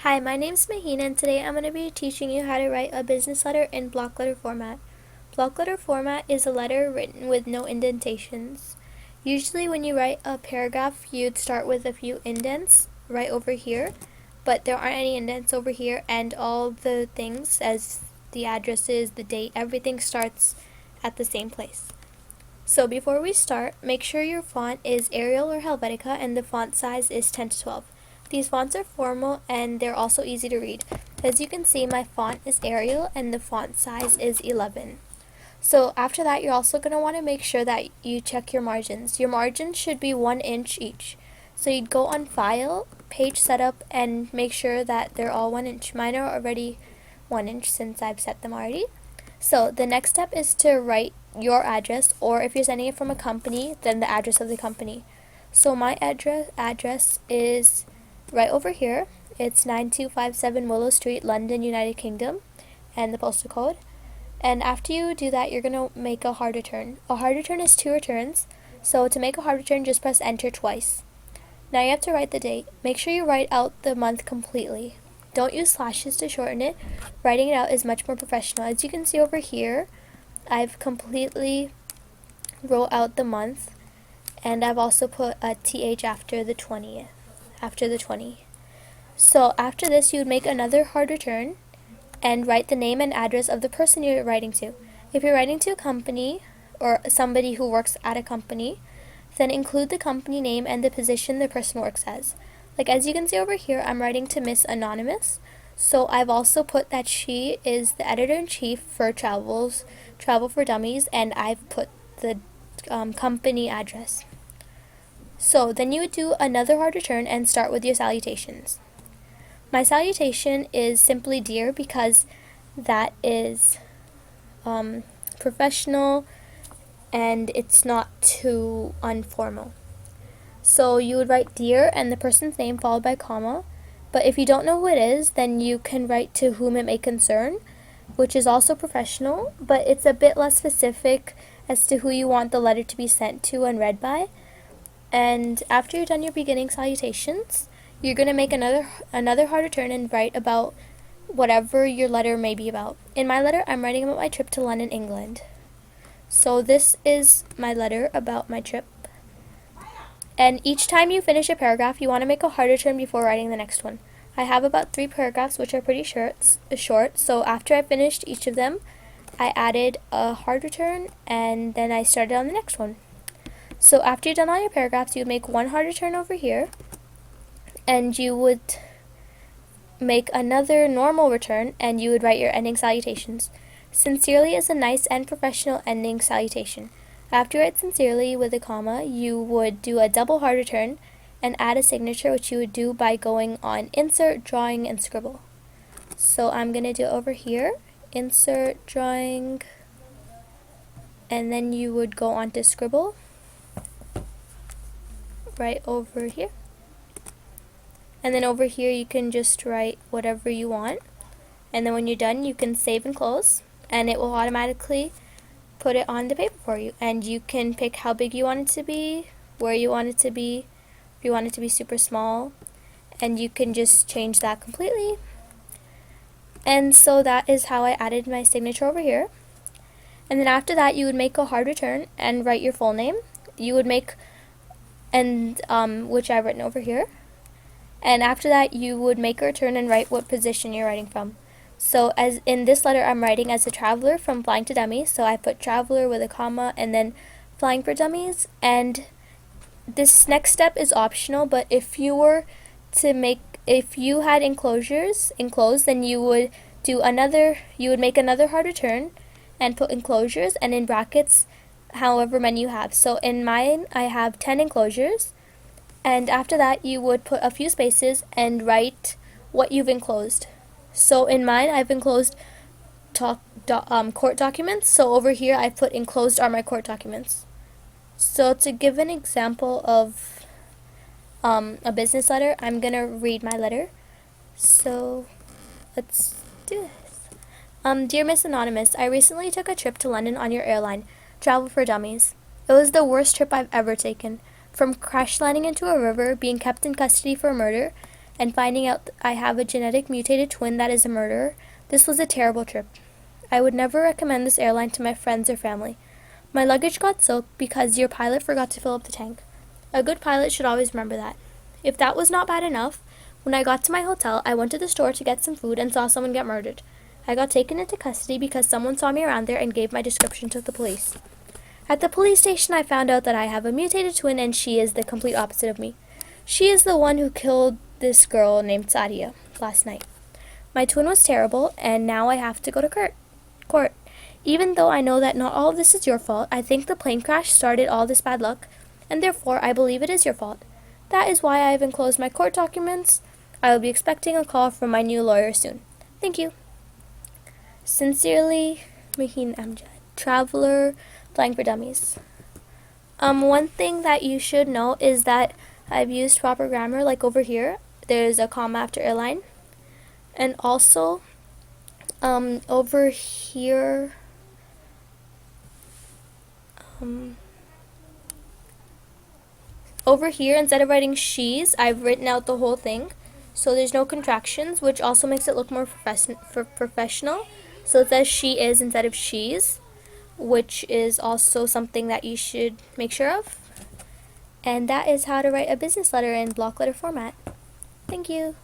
Hi, my name's Mahina and today I'm going to be teaching you how to write a business letter in block letter format. Block letter format is a letter written with no indentations. Usually when you write a paragraph, you'd start with a few indents right over here, but there aren't any indents over here, and all the things, as the addresses, the date, everything starts at the same place. So before we start, make sure your font is Arial or Helvetica and the font size is 10 to 12. These fonts are formal and they're also easy to read. As you can see, my font is Arial and the font size is 11. So after that, you're also going to want to make sure that you check your margins. Your margins should be 1 inch each. So you'd go on File, Page Setup, and make sure that they're all 1 inch. Mine are already 1 inch since I've set them already. So the next step is to write your address, or if you're sending it from a company, then the address of the company. So my address is right over here. It's 9257 Willow Street, London, United Kingdom, and the postal code. And after you do that, you're going to make a hard return. A hard return is 2 returns. So to make a hard return, just press enter twice. Now you have to write the date. Make sure you write out the month completely. Don't use slashes to shorten it. Writing it out is much more professional. As you can see over here, I've completely wrote out the month, and I've also put a TH after the 20th, after the 20. So after this, you would make another hard return and write the name and address of the person you're writing to. If you're writing to a company or somebody who works at a company, then include the company name and the position the person works as. Like as you can see over here, I'm writing to Miss Anonymous. So I've also put that she is the editor-in-chief for Travel for Dummies, and I've put the company address. So then you would do another hard return and start with your salutations. My salutation is simply dear because that is professional and it's not too informal. So you would write dear and the person's name followed by comma. But if you don't know who it is, then you can write to whom it may concern, which is also professional, but it's a bit less specific as to who you want the letter to be sent to and read by. And after you've done your beginning salutations, you're going to make another hard return and write about whatever your letter may be about. In my letter, I'm writing about my trip to London, England. So this is my letter about my trip. And each time you finish a paragraph, you want to make a hard return before writing the next one. I have about 3 paragraphs which are pretty short, so after I finished each of them, I added a hard return and then I started on the next one. So after you've done all your paragraphs, you would make 1 hard return over here, and you would make another normal return, and you would write your ending salutations. Sincerely is a nice and professional ending salutation. After you write sincerely with a comma, you would do a double hard return and add a signature, which you would do by going on Insert, Drawing, and Scribble. So I'm going to do it over here, Insert, Drawing, and then you would go on to Scribble, right over here. And then over here you can just write whatever you want. And then when you're done, you can save and close, and it will automatically put it on the paper for you. And you can pick how big you want it to be, where you want it to be, if you want it to be super small, and you can just change that completely. And so that is how I added my signature over here. And then after that, you would make a hard return and write your full name. You would make, which I've written over here. And after that, you would make a return and write what position you're writing from. So as in this letter, I'm writing as a traveler from Flying to Dummies. So I put traveler with a comma and then Flying for Dummies. And this next step is optional, but if you were to if you had enclosures enclosed, then you would make another hard return and put enclosures and in brackets however many you have. So in mine, I have 10 enclosures. And after that, you would put a few spaces and write what you've enclosed. So in mine, I've enclosed court documents. So over here, I put enclosed are my court documents. So to give an example of a business letter, I'm going to read my letter. So let's do this. Dear Miss Anonymous, I recently took a trip to London on your airline, Travel for Dummies. It was the worst trip I've ever taken. From crash landing into a river, being kept in custody for murder, and finding out I have a genetic mutated twin that is a murderer. This was a terrible trip. I would never recommend this airline to my friends or family. My luggage got soaked because your pilot forgot to fill up the tank. A good pilot should always remember that. If that was not bad enough, when I got to my hotel, I went to the store to get some food and saw someone get murdered. I got taken into custody because someone saw me around there and gave my description to the police. At the police station, I found out that I have a mutated twin and she is the complete opposite of me. She is the one who killed this girl named Sadia last night. My twin was terrible, and now I have to go to court. Even though I know that not all of this is your fault, I think the plane crash started all this bad luck, and therefore I believe it is your fault. That is why I have enclosed my court documents. I will be expecting a call from my new lawyer soon. Thank you. Sincerely, Maheen Amjad, Traveler, Flying for Dummies. One thing that you should know is that I've used proper grammar, like over here. There's a comma after airline. And also, over here, instead of writing she's, I've written out the whole thing. So there's no contractions, which also makes it look more professional. So it says she is instead of she's, which is also something that you should make sure of. And that is how to write a business letter in block letter format. Thank you.